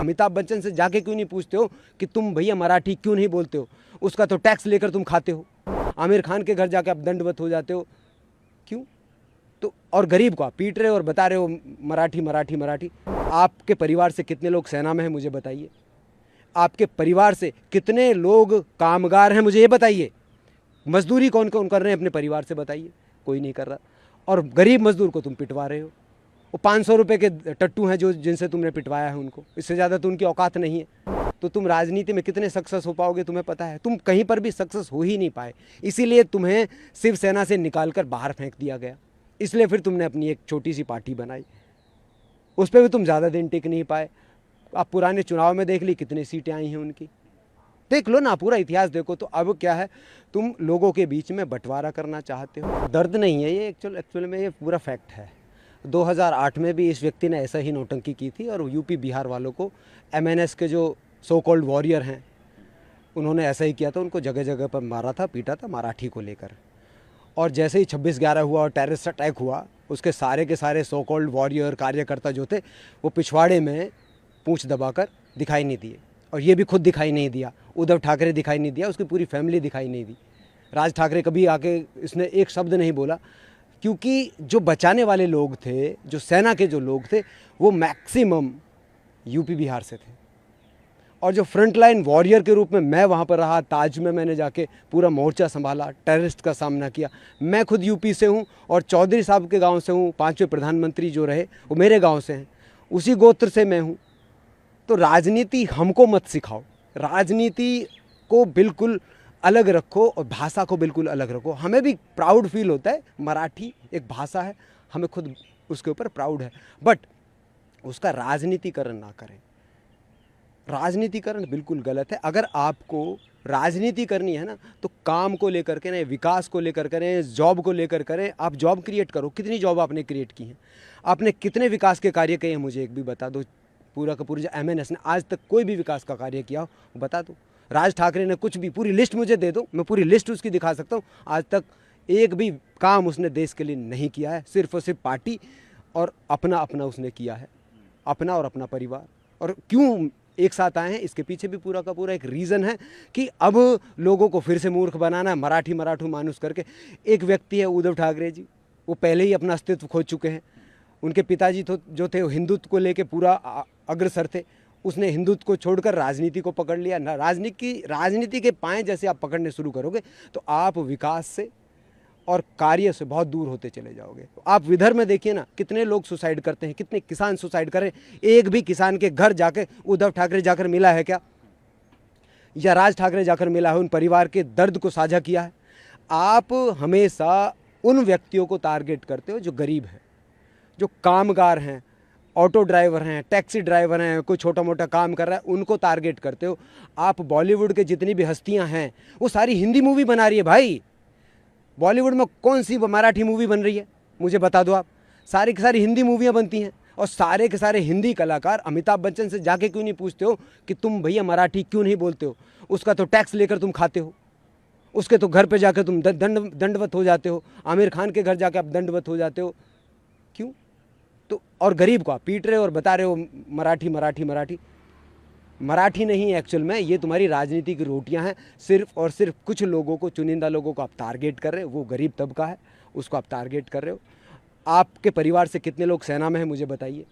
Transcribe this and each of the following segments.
अमिताभ बच्चन से जाके क्यों नहीं पूछते हो कि तुम भैया मराठी क्यों नहीं बोलते हो? उसका तो टैक्स लेकर तुम खाते हो। आमिर खान के घर जाके आप दंडवत हो जाते हो, क्यों? तो और गरीब को आप पीट रहे हो और बता रहे हो मराठी मराठी मराठी। आपके परिवार से कितने लोग सेना में हैं मुझे बताइए? आपके परिवार से कितने लोग कामगार हैं मुझे ये बताइए? मजदूरी कौन कौन कर रहे हैं अपने परिवार से बताइए? कोई नहीं कर रहा। और गरीब मजदूर को तुम पिटवा रहे हो। वो 500 रुपये के टट्टू हैं जो जिनसे तुमने पिटवाया है उनको, इससे ज़्यादा तो उनकी औकात नहीं है। तो तुम राजनीति में कितने सक्सेस हो पाओगे तुम्हें पता है? तुम कहीं पर भी सक्सेस हो ही नहीं पाए, इसीलिए तुम्हें शिवसेना से निकाल कर बाहर फेंक दिया गया। इसलिए फिर तुमने अपनी एक छोटी सी पार्टी बनाई, उस पर भी तुम ज़्यादा दिन टिक नहीं पाए। आप पुराने चुनाव में देख ली कितनी सीटें आई हैं उनकी, देख लो ना, पूरा इतिहास देखो। तो अब क्या है, तुम लोगों के बीच में बंटवारा करना चाहते हो। दर्द नहीं है ये, एक्चुअल में ये पूरा फैक्ट है। 2008 में भी इस व्यक्ति ने ऐसा ही नौटंकी की थी और यूपी बिहार वालों को MNS के जो सो कॉल्ड वॉरियर हैं उन्होंने ऐसा ही किया था, उनको जगह जगह पर मारा था, पीटा था मराठी को लेकर। और जैसे ही 26/11 हुआ और टेररिस्ट अटैक हुआ, उसके सारे के सारे सो कॉल्ड वॉरियर कार्यकर्ता जो थे वो पिछवाड़े में पूंछ दबाकर दिखाई नहीं दिए। और ये भी खुद दिखाई नहीं दिया, उद्धव ठाकरे दिखाई नहीं दिया, उसकी पूरी फैमिली दिखाई नहीं दी। राज ठाकरे कभी आके इसने एक शब्द नहीं बोला, क्योंकि जो बचाने वाले लोग थे, जो सेना के जो लोग थे, वो मैक्सिमम यूपी बिहार से थे। और जो फ्रंटलाइन वॉरियर के रूप में मैं वहाँ पर रहा, ताज में मैंने जाके पूरा मोर्चा संभाला, टेररिस्ट का सामना किया। मैं खुद यूपी से हूँ और चौधरी साहब के गांव से हूँ। 5वें प्रधानमंत्री जो रहे वो मेरे गांव से हैं, उसी गोत्र से मैं हूँ। तो राजनीति हमको मत सिखाओ, राजनीति को बिल्कुल अलग रखो और भाषा को बिल्कुल अलग रखो। हमें भी प्राउड फील होता है, मराठी एक भाषा है, हमें खुद उसके ऊपर प्राउड है, बट उसका राजनीतिकरण ना करें। राजनीतिकरण बिल्कुल गलत है। अगर आपको राजनीति करनी है ना, तो काम को लेकर के नहीं, विकास को लेकर करें, जॉब को लेकर करें। आप जॉब क्रिएट करो। कितनी जॉब आपने क्रिएट की हैं? आपने कितने विकास के कार्य किए हैं मुझे एक भी बता दो। पूरा का पूरा जो MNS ने आज तक कोई भी विकास का कार्य किया हो बता दो। राज ठाकरे ने कुछ भी, पूरी लिस्ट मुझे दे दो, मैं पूरी लिस्ट उसकी दिखा सकता हूँ। आज तक एक भी काम उसने देश के लिए नहीं किया है, सिर्फ और सिर्फ पार्टी और अपना अपना उसने किया है, अपना और अपना परिवार। और क्यों एक साथ आए हैं, इसके पीछे भी पूरा का पूरा एक रीज़न है कि अब लोगों को फिर से मूर्ख बनाना है, मराठी मराठू मानुस करके। एक व्यक्ति है उद्धव ठाकरे जी, वो पहले ही अपना अस्तित्व खो चुके हैं। उनके पिताजी तो जो थे वो हिंदुत्व को लेके पूरा अग्रसर थे, उसने हिंदुत्व को छोड़कर राजनीति को पकड़ लिया ना। राजनीति के पाएँ जैसे आप पकड़ने शुरू करोगे तो आप विकास से और कार्य से बहुत दूर होते चले जाओगे। तो आप विदर्भ में देखिए ना, कितने लोग सुसाइड करते हैं, कितने किसान सुसाइड कर रहे हैं। एक भी किसान के घर जाके उद्धव ठाकरे जाकर मिला है क्या, या राज ठाकरे जाकर मिला है, उन परिवार के दर्द को साझा किया है? आप हमेशा उन व्यक्तियों को टारगेट करते हो जो गरीब है, जो कामगार हैं, ऑटो ड्राइवर हैं, टैक्सी ड्राइवर हैं, कोई छोटा मोटा काम कर रहा है, उनको टारगेट करते हो। आप बॉलीवुड के जितनी भी हस्तियां हैं वो सारी हिंदी मूवी बना रही है भाई। बॉलीवुड में कौन सी मराठी मूवी बन रही है मुझे बता दो आप? सारी की सारी हिंदी मूवियाँ बनती हैं। और सारे के सारे हिंदी कलाकार अमिताभ बच्चन से जाके क्यों नहीं पूछते हो कि तुम भैया मराठी क्यों नहीं बोलते हो? उसका तो टैक्स लेकर तुम खाते हो, उसके तो घर पे जाकर तुम दंडवत हो जाते हो। आमिर खान के घर जाके आप दंडवत हो जाते हो, क्यों? तो और गरीब को आप पीट रहे हो और बता रहे हो मराठी मराठी मराठी। मराठी नहीं है एक्चुअल में, ये तुम्हारी राजनीति की रोटियां हैं। सिर्फ और सिर्फ कुछ लोगों को, चुनिंदा लोगों को आप टारगेट कर रहे हो, वो गरीब तबका है, उसको आप टारगेट कर रहे हो। आपके परिवार से कितने लोग सेना में हैं मुझे बताइए?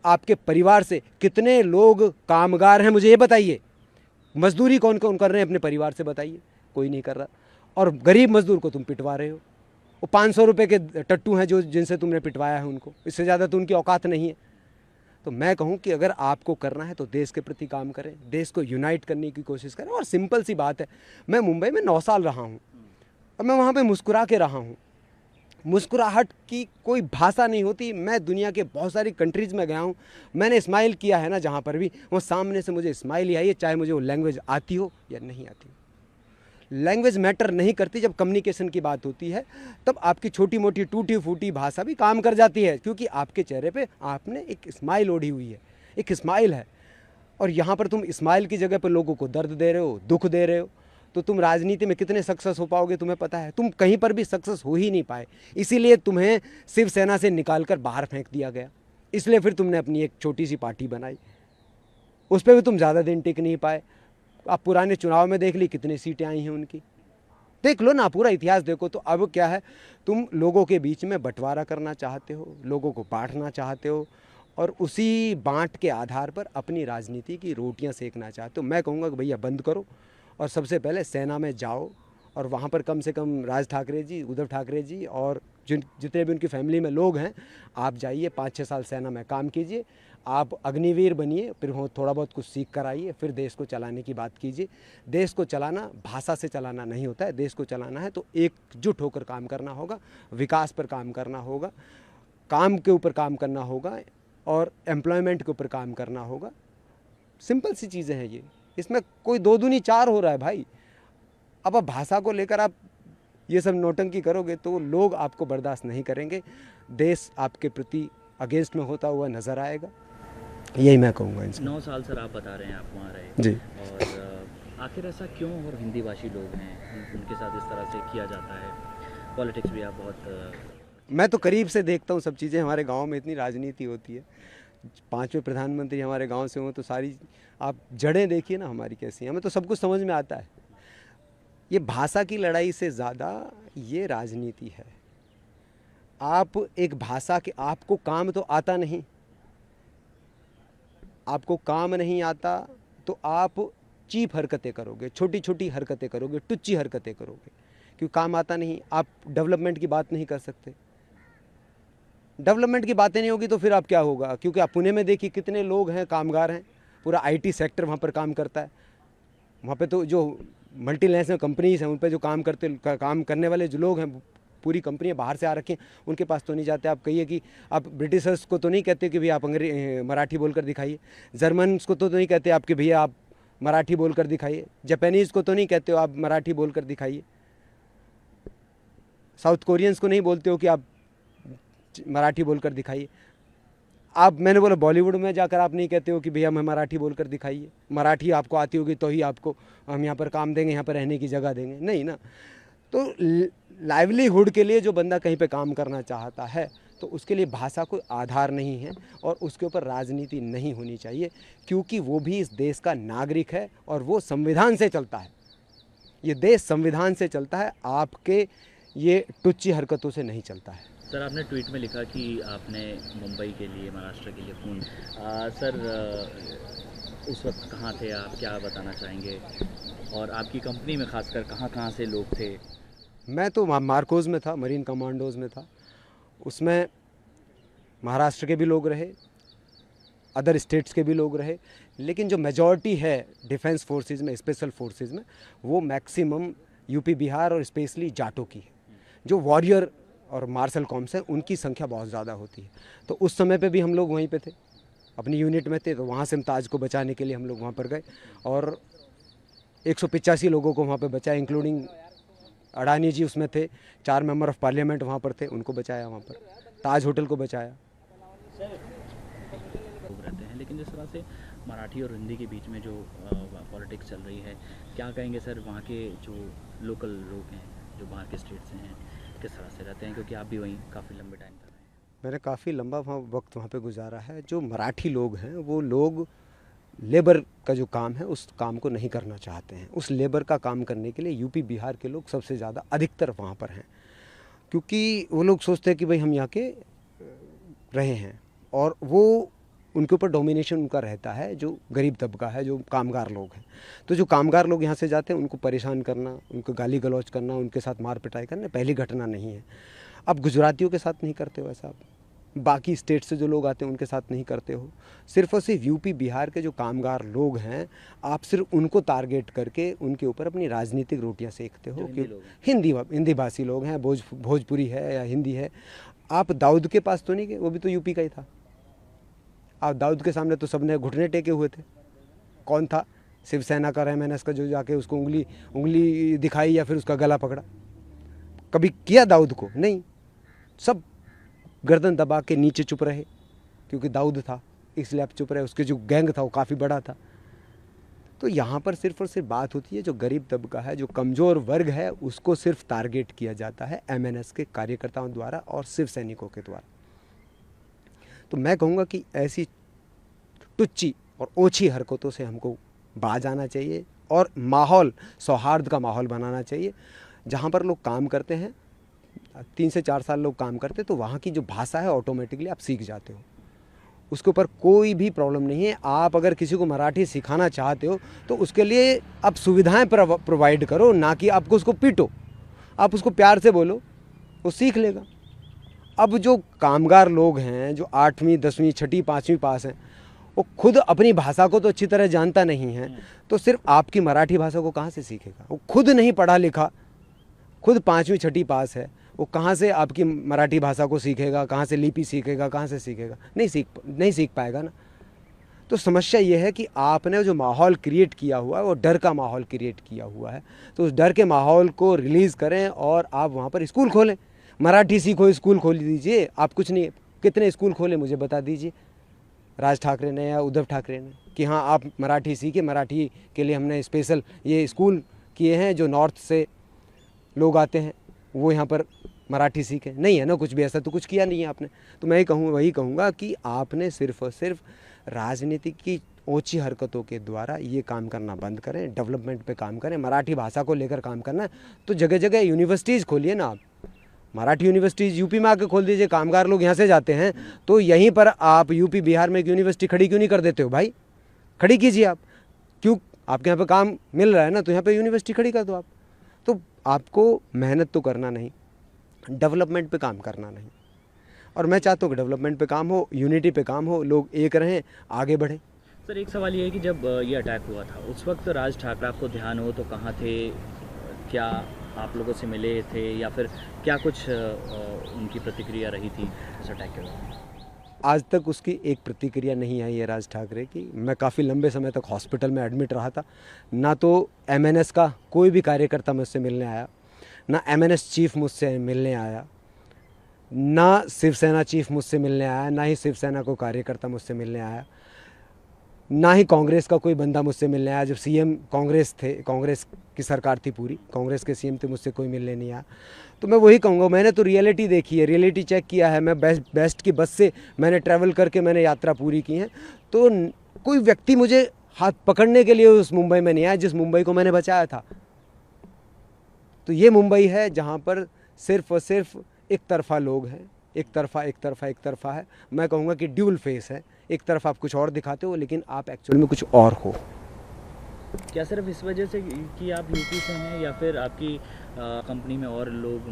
आपके परिवार से कितने लोग कामगार हैं मुझे ये बताइए? मजदूरी कौन कौन कर रहे हैं अपने परिवार से बताइए? कोई नहीं कर रहा। और गरीब मजदूर को तुम पिटवा रहे हो। वो 500 रुपये के टट्टू हैं जो जिनसे तुमने पिटवाया है उनको, इससे ज़्यादा तो उनकी औकात नहीं है। तो मैं कहूँ कि अगर आपको करना है तो देश के प्रति काम करें, देश को यूनाइट करने की कोशिश करें। और सिंपल सी बात है, मैं मुंबई में 9 साल रहा हूँ और मैं वहाँ पे मुस्कुरा के रहा हूँ। मुस्कुराहट की कोई भाषा नहीं होती। मैं दुनिया के बहुत सारी कंट्रीज़ में गया हूँ, मैंने स्माइल किया है ना, जहाँ पर भी वो सामने से मुझे स्माइल ही आई है, चाहे मुझे वो लैंग्वेज आती हो या नहीं आती हो। लैंग्वेज मैटर नहीं करती। जब कम्युनिकेशन की बात होती है तब आपकी छोटी मोटी टूटी फूटी भाषा भी काम कर जाती है, क्योंकि आपके चेहरे पे आपने एक स्माइल ओढ़ी हुई है, एक स्माइल है। और यहाँ पर तुम स्माइल की जगह पर लोगों को दर्द दे रहे हो, दुख दे रहे हो। तो तुम राजनीति में कितने सक्सेस हो पाओगे तुम्हें पता है? तुम कहीं पर भी सक्सेस हो ही नहीं पाए, इसीलिए तुम्हें शिवसेना से निकाल कर बाहर फेंक दिया गया। इसलिए फिर तुमने अपनी एक छोटी सी पार्टी बनाई। उस पर भी तुम ज़्यादा दिन टिक नहीं पाए। आप पुराने चुनाव में देख ली कितनी सीटें आई हैं उनकी, देख लो ना, पूरा इतिहास देखो। तो अब क्या है, तुम लोगों के बीच में बंटवारा करना चाहते हो, लोगों को बांटना चाहते हो और उसी बांट के आधार पर अपनी राजनीति की रोटियां सेकना चाहते हो। मैं कहूँगा कि भैया बंद करो और सबसे पहले सेना में जाओ और वहाँ पर कम से कम राज ठाकरे जी, उद्धव ठाकरे जी और जितने भी उनकी फैमिली में लोग हैं, आप जाइए 5-6 साल सेना में काम कीजिए, आप अग्निवीर बनिए, फिर थोड़ा बहुत कुछ सीख कर आइए, फिर देश को चलाने की बात कीजिए। देश को चलाना भाषा से चलाना नहीं होता है, देश को चलाना है तो एकजुट होकर काम करना होगा, विकास पर काम करना होगा, काम के ऊपर काम करना होगा और एम्प्लॉयमेंट के ऊपर काम करना होगा। सिंपल सी चीज़ें हैं ये, इसमें कोई 2 दूनी 4 हो रहा है भाई। अब आप भाषा को लेकर आप ये सब नौटंकी करोगे तो लोग आपको बर्दाश्त नहीं करेंगे, देश आपके प्रति अगेंस्ट में होता हुआ नज़र आएगा। यही मैं कहूँगा इनसे। 9 साल सर आप बता रहे हैं आप वहाँ रहे जी। और आखिर ऐसा क्यों, और हिंदी भाषी लोग हैं उनके साथ इस तरह से किया जाता है? पॉलिटिक्स भी आप बहुत मैं तो करीब से देखता हूँ सब चीज़ें। हमारे गांव में इतनी राजनीति होती है, 5वें प्रधानमंत्री हमारे गांव से हों तो सारी आप जड़ें देखिए ना हमारी कैसी हैं, हमें तो सब कुछ समझ में आता है। ये भाषा की लड़ाई से ज़्यादा ये राजनीति है। आप एक भाषा के, आपको काम तो आता नहीं, आपको काम नहीं आता तो आप चीप हरकतें करोगे, छोटी छोटी हरकतें करोगे, टुच्ची हरकतें करोगे, क्योंकि काम आता नहीं। आप डेवलपमेंट की बात नहीं कर सकते, डेवलपमेंट की बातें नहीं होगी तो फिर आप क्या होगा? क्योंकि आप पुणे में देखिए कितने लोग हैं, कामगार हैं, पूरा आईटी सेक्टर वहाँ पर काम करता है। वहाँ पे तो जो मल्टीनेशनल कंपनीज हैं उन पे जो काम करने वाले जो लोग हैं, पूरी कंपनियां बाहर से आ रखी हैं, उनके पास तो नहीं जाते। आप कहिए कि आप ब्रिटिशर्स को तो नहीं कहते कि भैया आप मराठी बोलकर दिखाइए, जर्मन्स को तो नहीं कहते आप कि भैया आप मराठी बोलकर दिखाइए, जापानीज़ को तो नहीं कहते हो आप मराठी बोलकर दिखाइए, साउथ कोरियंस को नहीं बोलते हो कि आप मराठी बोलकर दिखाइए। आप, मैंने बोला बॉलीवुड में जाकर आप नहीं कहते हो कि भैया हमें मराठी बोलकर दिखाइए, मराठी आपको आती होगी तो ही आपको हम यहाँ पर काम देंगे, यहाँ पर रहने की जगह देंगे, नहीं ना। तो लाइवलीहुड के लिए जो बंदा कहीं पे काम करना चाहता है तो उसके लिए भाषा कोई आधार नहीं है और उसके ऊपर राजनीति नहीं होनी चाहिए, क्योंकि वो भी इस देश का नागरिक है और वो संविधान से चलता है। ये देश संविधान से चलता है, आपके ये टुच्ची हरकतों से नहीं चलता है। सर आपने ट्वीट में लिखा कि आपने मुंबई के लिए, महाराष्ट्र के लिए फ़ोन, सर उस वक्त कहाँ थे आप, क्या बताना चाहेंगे? और आपकी कंपनी में खासकर कहाँ कहाँ से लोग थे? मैं तो मार्कोज़ में था, मरीन कमांडोज़ में था, उसमें महाराष्ट्र के भी लोग रहे, अदर स्टेट्स के भी लोग रहे, लेकिन जो मेजॉरिटी है डिफेंस फोर्सेस में, स्पेशल फोर्सेस में, वो मैक्सिमम यूपी बिहार और स्पेशली जाटों की है। जो वॉरियर और मार्शल कॉम्स हैं उनकी संख्या बहुत ज़्यादा होती है। तो उस समय पे भी हम लोग वहीं पे थे, अपनी यूनिट में थे, तो वहाँ से हम ताज को बचाने के लिए हम लोग वहाँ पर गए और 185 लोगों को वहाँ पे बचाया, इंक्लूडिंग अडानी जी उसमें थे, 4 मेंबर ऑफ पार्लियामेंट वहाँ पर थे, उनको बचाया, वहाँ पर ताज होटल को बचाया। लोग रहते हैं, लेकिन जिस तरह से मराठी और हिंदी के बीच में जो पॉलिटिक्स चल रही है, क्या कहेंगे सर वहाँ के जो लोकल लोग हैं, जो बाहर के स्टेट से हैं, किस तरह से रहते हैं? क्योंकि आप भी वहीं काफ़ी लंबे टाइम कर रहे हैं। मैंने काफ़ी लंबा वक्त वहाँ पे गुजारा है। जो मराठी लोग हैं वो लोग लेबर का जो काम है उस काम को नहीं करना चाहते हैं। उस लेबर का काम करने के लिए यूपी बिहार के लोग सबसे ज़्यादा अधिकतर वहाँ पर हैं, क्योंकि वो लोग सोचते हैं कि भाई हम यहाँ के रहे हैं और वो उनके ऊपर डोमिनेशन उनका रहता है, जो गरीब तबका है, जो कामगार लोग हैं। तो जो कामगार लोग यहाँ से जाते हैं उनको परेशान करना, उनको गाली गलौज करना, उनके साथ मार पिटाई करना पहली घटना नहीं है। अब गुजरातियों के साथ नहीं करते हो ऐसा, बाकी स्टेट से जो लोग आते हैं उनके साथ नहीं करते हो, सिर्फ और सिर्फ यूपी बिहार के जो कामगार लोग हैं आप सिर्फ उनको टारगेट करके उनके ऊपर अपनी राजनीतिक रोटियां सेकते हो। क्यों? हिंदी भाषी लोग हैं, भोजपुरी है या हिंदी है। आप दाऊद के पास तो नहीं गए, वो भी तो यूपी का ही था। आप दाऊद के सामने तो सबने घुटने टेके हुए थे। कौन था? शिवसेना का MNS का जो जाके उसको उंगली दिखाई या फिर उसका गला पकड़ा? कभी किया दाऊद को? नहीं। सब गर्दन दबा के नीचे चुप रहे, क्योंकि दाऊद था इसलिए आप चुप रहे। उसके जो गैंग था वो काफ़ी बड़ा था। तो यहाँ पर सिर्फ और सिर्फ बात होती है जो गरीब तबका है, जो कमज़ोर वर्ग है, उसको सिर्फ टारगेट किया जाता है MNS के कार्यकर्ताओं द्वारा और शिव सैनिकों के द्वारा। तो मैं कहूँगा कि ऐसी टुच्ची और ओछी हरकतों से हमको बाज आना चाहिए और माहौल, सौहार्द का माहौल बनाना चाहिए। जहाँ पर लोग काम करते हैं, 3 से 4 साल लोग काम करते हैं, तो वहाँ की जो भाषा है ऑटोमेटिकली आप सीख जाते हो, उसके ऊपर कोई भी प्रॉब्लम नहीं है। आप अगर किसी को मराठी सिखाना चाहते हो तो उसके लिए आप सुविधाएं प्रोवाइड करो, ना कि आपको उसको पीटो। आप उसको प्यार से बोलो, वो सीख लेगा। अब जो कामगार लोग हैं, जो 8वीं 10वीं 6ठी 5वीं पास हैं, वो खुद अपनी भाषा को तो अच्छी तरह जानता नहीं है, तो सिर्फ आपकी मराठी भाषा को कहाँ से सीखेगा? वो खुद नहीं पढ़ा लिखा, खुद 5वीं 6ठी पास है, वो कहाँ से आपकी मराठी भाषा को सीखेगा? कहाँ से लिपि सीखेगा? कहाँ से सीखेगा? नहीं सीख पाएगा ना। तो समस्या ये है कि आपने जो माहौल क्रिएट किया हुआ है वो डर का माहौल क्रिएट किया हुआ है। तो उस डर के माहौल को रिलीज़ करें और आप वहाँ पर स्कूल खोलें, मराठी सीखो, स्कूल खोल दीजिए। आप कुछ नहीं, कितने स्कूल खोले मुझे बता दीजिए राज ठाकरे ने या उद्धव ठाकरे ने, कि हाँ आप मराठी सीखे, मराठी के लिए हमने स्पेशल ये स्कूल किए हैं, जो नॉर्थ से लोग आते हैं वो यहाँ पर मराठी सीखें। नहीं है ना, कुछ भी ऐसा तो कुछ किया नहीं है आपने। तो मैं वही कहूँगा कि आपने सिर्फ और सिर्फ राजनीति की ऊंची हरकतों के द्वारा ये काम करना बंद करें, डेवलपमेंट पे काम करें। मराठी भाषा को लेकर काम करना है तो जगह जगह यूनिवर्सिटीज़ खोलिए ना आप। मराठी यूनिवर्सिटीज़ यूपी में आके खोल दीजिए। कामगार लोग यहाँ से जाते हैं तो यहीं पर आप यूपी बिहार में एक यूनिवर्सिटी खड़ी क्यों नहीं कर देते हो भाई? खड़ी कीजिए आप। क्यों? आपके यहाँ पे काम मिल रहा है ना, तो यहाँ पे यूनिवर्सिटी खड़ी कर दो आप। तो आपको मेहनत तो करना नहीं, डेवलपमेंट पे काम करना नहीं। और मैं चाहता हूँ कि डेवलपमेंट पे काम हो, यूनिटी पे काम हो, लोग एक रहें, आगे बढ़ें। सर एक सवाल ये है कि जब ये अटैक हुआ था उस वक्त राज ठाकरे, आपको ध्यान हो तो कहाँ थे? क्या आप लोगों से मिले थे या फिर क्या कुछ उनकी प्रतिक्रिया रही थी इस अटैक के बाद? आज तक उसकी एक प्रतिक्रिया नहीं आई है राज ठाकरे की। मैं काफ़ी लंबे समय तक हॉस्पिटल में एडमिट रहा था। ना तो MNS का कोई भी कार्यकर्ता मुझसे मिलने आया, ना MNS चीफ मुझसे मिलने आया, ना शिवसेना चीफ मुझसे मिलने आया, ना ही शिवसेना को कार्यकर्ता मुझसे मिलने आया, ना ही कांग्रेस का कोई बंदा मुझसे मिलने आया। जब CM कांग्रेस थे, कांग्रेस की सरकार थी पूरी, कांग्रेस के CM थे, मुझसे कोई मिलने नहीं आया। तो मैं वही कहूँगा, मैंने तो रियलिटी देखी है, रियलिटी चेक किया है। मैं बेस्ट की बस से मैंने ट्रैवल करके मैंने यात्रा पूरी की है। तो कोई व्यक्ति मुझे हाथ पकड़ने के लिए उस मुंबई में नहीं आया जिस मुंबई को मैंने बचाया था। तो ये मुंबई है जहाँ पर सिर्फ और सिर्फ एक तरफा लोग हैं, एक तरफा है। मैं कहूँगा कि ड्यूल फेस है। एक तरफ आप कुछ और दिखाते हो लेकिन आप एक्चुअल में कुछ और हो। क्या सिर्फ इस वजह से कि आप यूपी से हैं या फिर आपकी कंपनी में और लोग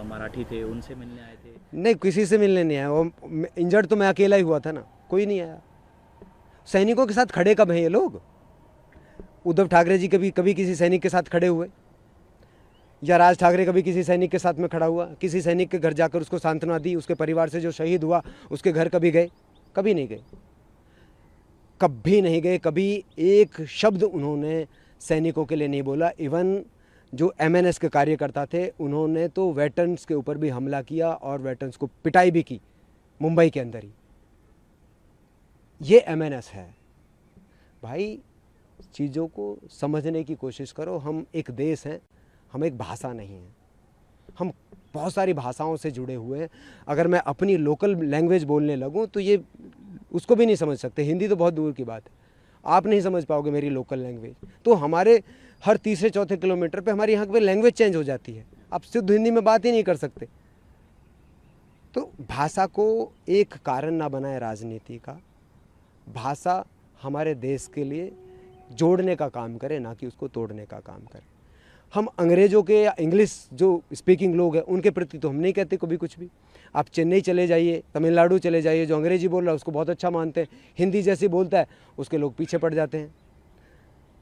मराठी थे, उनसे मिलने आए थे? नहीं, किसी से मिलने नहीं आया। वो इंजर्ड तो मैं अकेला ही हुआ था ना, कोई नहीं आया। सैनिकों के साथ खड़े कब हैं ये लोग? उद्धव ठाकरे जी कभी किसी सैनिक के साथ खड़े हुए? या राज ठाकरे कभी किसी सैनिक के साथ में खड़ा हुआ? किसी सैनिक के घर जाकर उसको सांत्वना दी? उसके परिवार से जो शहीद हुआ उसके घर कभी गए? कभी नहीं गए, कभी नहीं गए। कभी एक शब्द उन्होंने सैनिकों के लिए नहीं बोला। इवन जो MNS के कार्यकर्ता थे उन्होंने तो वेटरन्स के ऊपर भी हमला किया और वेटरन्स को पिटाई भी की मुंबई के अंदर ही। ये MNS है भाई। चीज़ों को समझने की कोशिश करो। हम एक देश हैं, हम एक भाषा नहीं हैं। हम बहुत सारी भाषाओं से जुड़े हुए हैं। अगर मैं अपनी लोकल लैंग्वेज बोलने लगूं तो ये उसको भी नहीं समझ सकते। हिंदी तो बहुत दूर की बात है, आप नहीं समझ पाओगे मेरी लोकल लैंग्वेज। तो हमारे हर तीसरे चौथे किलोमीटर पे हमारे यहाँ पे लैंग्वेज चेंज हो जाती है। आप शुद्ध हिंदी में बात ही नहीं कर सकते। तो भाषा को एक कारण ना बनाए राजनीति का। भाषा हमारे देश के लिए जोड़ने का काम करे, ना कि उसको तोड़ने का काम करे। हम अंग्रेज़ों के या इंग्लिश जो स्पीकिंग लोग हैं उनके प्रति तो हम नहीं कहते कभी कुछ भी। आप चेन्नई चले जाइए, तमिलनाडु चले जाइए, जो अंग्रेजी बोल रहा है उसको बहुत अच्छा मानते हैं। हिंदी जैसी बोलता है उसके लोग पीछे पड़ जाते हैं।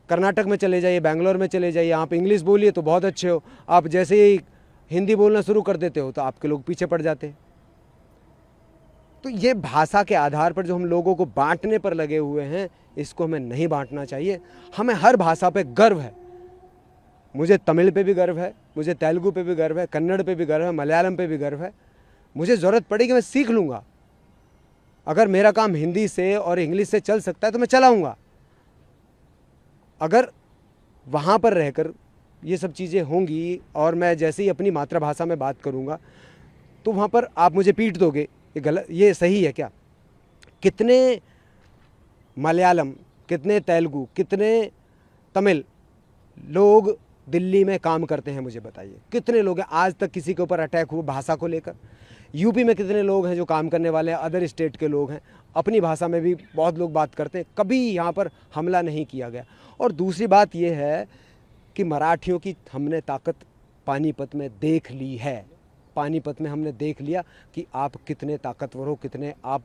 कर्नाटक में चले जाइए, बेंगलोर में चले जाइए, आप इंग्लिश बोलिए तो बहुत अच्छे हो, आप जैसे ही हिंदी बोलना शुरू कर देते हो तो आपके लोग पीछे पड़ जाते हैं। तो ये भाषा के आधार पर जो हम लोगों को बांटने पर लगे हुए हैं, इसको हमें नहीं बांटना चाहिए। हमें हर भाषा पे गर्व है। मुझे तमिल पे भी गर्व है, मुझे तेलुगु पे भी गर्व है, कन्नड़ पे भी गर्व है, मलयालम पे भी गर्व है। मुझे ज़रूरत पड़ेगी मैं सीख लूँगा। अगर मेरा काम हिंदी से और इंग्लिश से चल सकता है तो मैं चलाऊँगा। अगर वहाँ पर रहकर ये सब चीज़ें होंगी और मैं जैसे ही अपनी मातृभाषा में बात करूँगा तो वहाँ पर आप मुझे पीट दोगे, ये गलत, ये सही है क्या? कितने मलयालम, कितने तेलुगु, कितने तमिल लोग दिल्ली में काम करते हैं, मुझे बताइए कितने लोग हैं। आज तक किसी के ऊपर अटैक हुआ भाषा को लेकर? यूपी में कितने लोग हैं जो काम करने वाले हैं, अदर स्टेट के लोग हैं, अपनी भाषा में भी बहुत लोग बात करते हैं, कभी यहाँ पर हमला नहीं किया गया। और दूसरी बात यह है कि मराठियों की हमने ताकत पानीपत में देख ली है। पानीपत में हमने देख लिया कि आप कितने ताकतवर हो, कितने आप